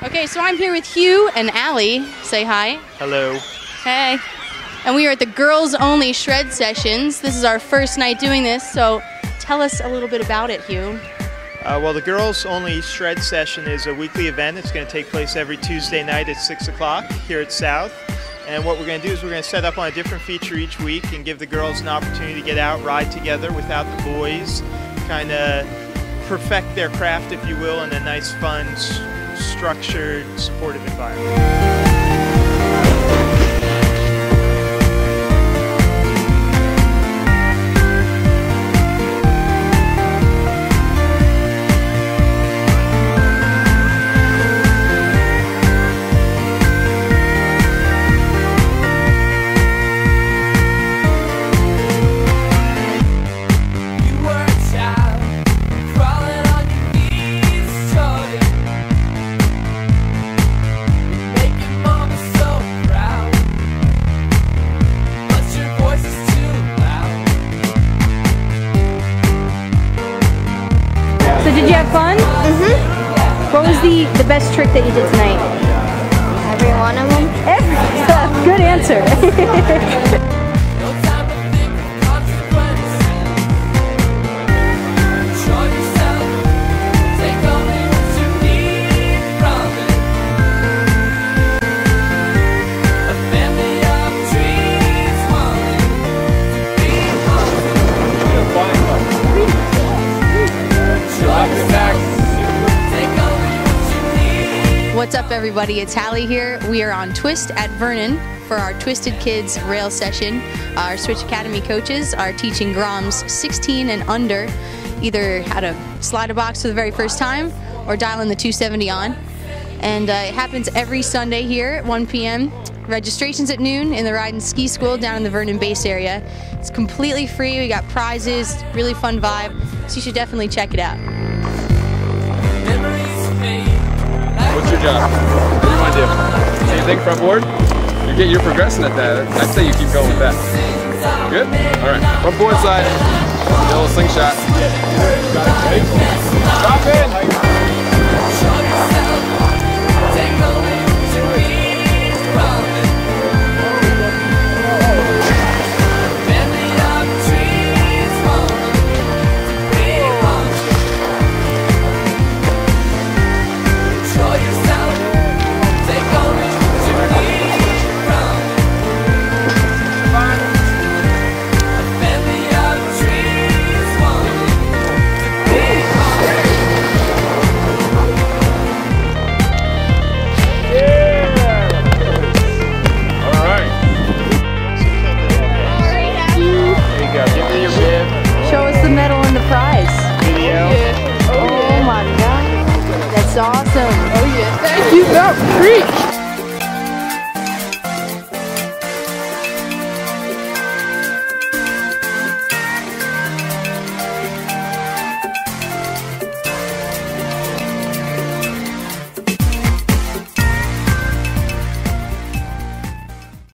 Okay, so I'm here with Hugh and Allie. Say hi. Hello. Hey. And we are at the Girls Only Shred Sessions. This is our first night doing this, so tell us a little bit about it, Hugh. Well, the Girls Only Shred Session is a weekly event. It's going to take place every Tuesday night at 6 o'clock here at South. And what we're going to do is we're going to set up on a different feature each week and give the girls an opportunity to get out, ride together without the boys, kind of perfect their craft, if you will, in a nice, fun, structured, supportive environment. So did you have fun? Mm-hmm. What was the best trick that you did tonight? Every one of them. Good answer. What's up, everybody? It's Hallie here. We are on Twist at Vernon for our Twisted Kids rail session. Our Switch Academy coaches are teaching groms 16 and under either how to slide a box for the very first time or dial in the 270 on. And it happens every Sunday here at 1 p.m. Registration's at noon in the Ride and Ski School down in the Vernon base area. It's completely free. We got prizes, really fun vibe, so you should definitely check it out. What's your job? What do you want to do? Same thing, front board? You're progressing at that. I'd say you keep going with that. Good? Alright. Front board slide. A little slingshot. Stop in! Show us the medal and the prize. Video. Oh my God, that's awesome.